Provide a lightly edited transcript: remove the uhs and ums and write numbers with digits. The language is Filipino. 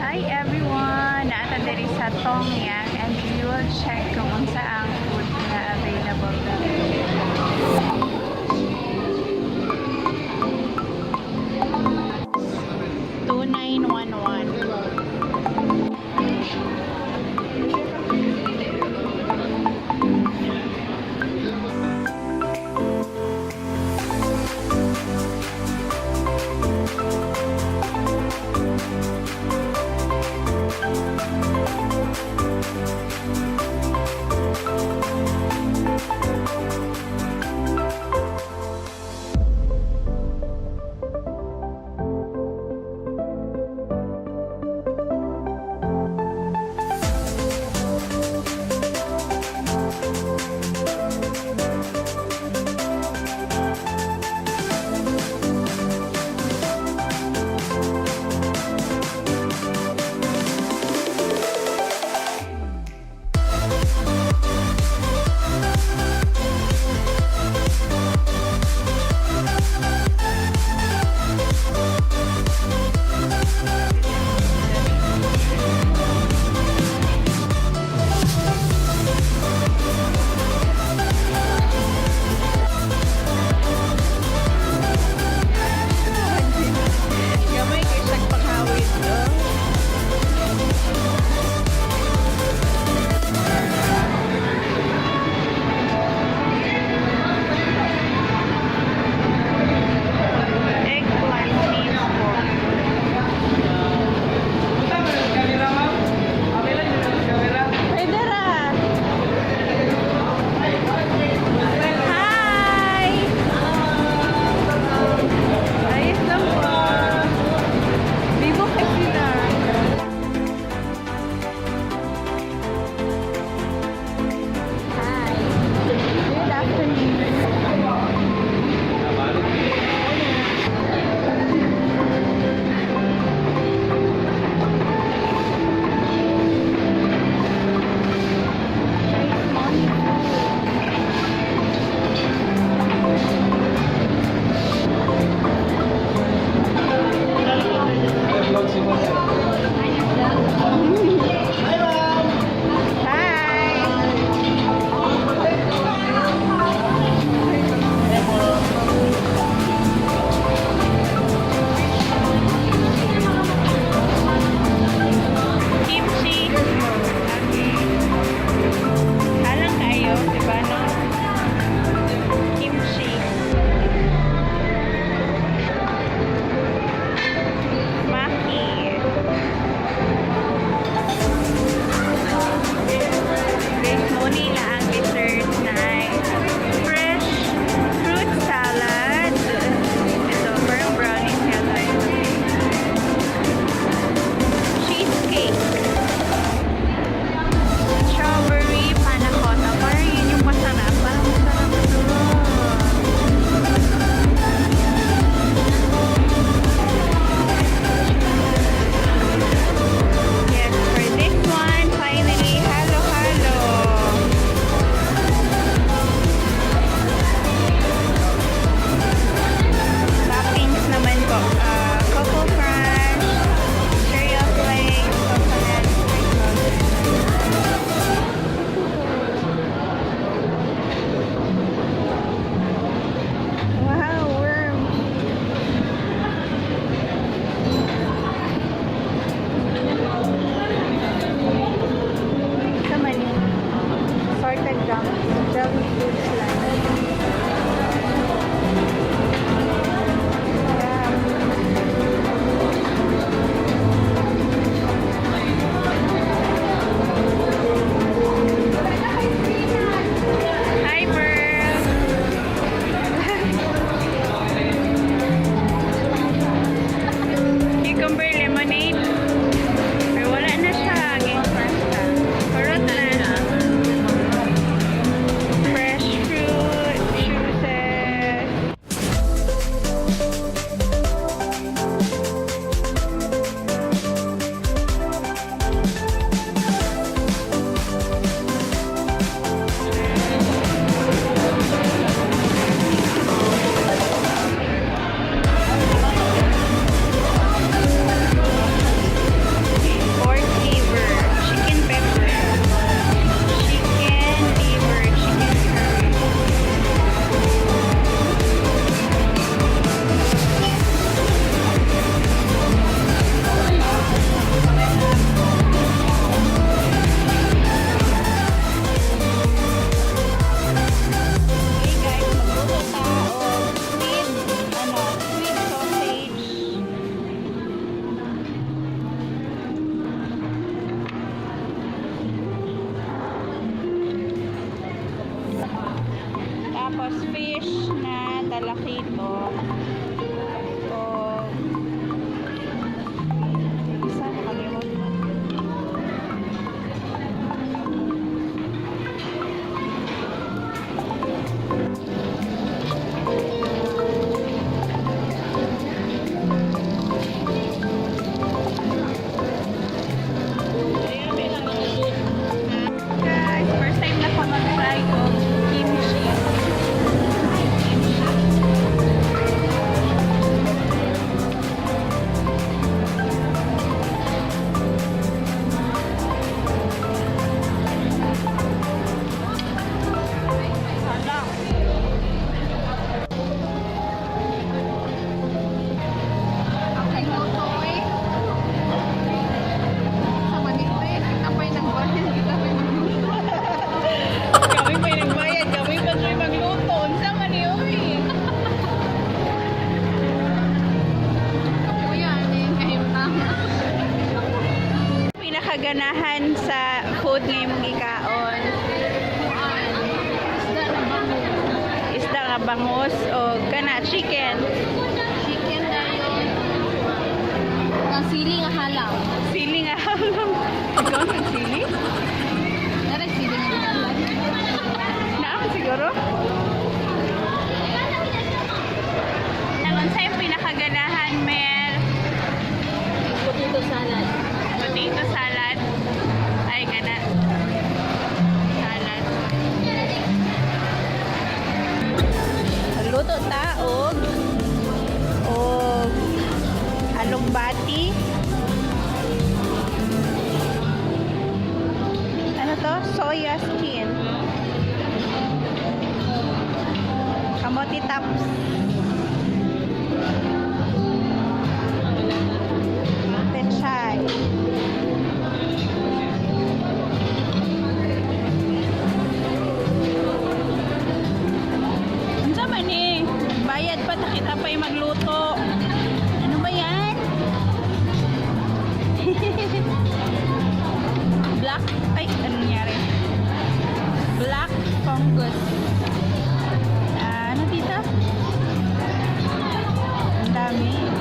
Hi everyone! Naata diri sa Tongyang and we will check kung unsa ang food na available diri. 2911. fish na talakito. O isa nakalimutan mo. Guys, first time na ko mag-try of kimchi. Hala. Ay, luto eh. Sa manito eh. Apay ng bayan. Kita may magluto. Kami pa yung nagbayad, kami pa rin magluto. Unsa man yun eh. Kuya, ano yung kahimtang? Pinakaganahan sa food ngayong mong ikaon. Isda na bango. Isda nga bangus o kana chicken. Chicken na yun. Ang sili nga halaw. Sili nga halang. Ikaw nagsili? Naray sili nga halaw. Naam siguro? Naman sa'yo pinakaganahan, Mel. Potato salad. Potato salad. Ay, kana. Salad. Luto taog. O alugbati. Ano to? Soya skin. Kamote tops. Pechay. Ano man eh? Bayad pa, takita pa yung magluto. Ano ba yan? Black, ay, ano nangyari? Black fungus. Ano dito? Ang dami.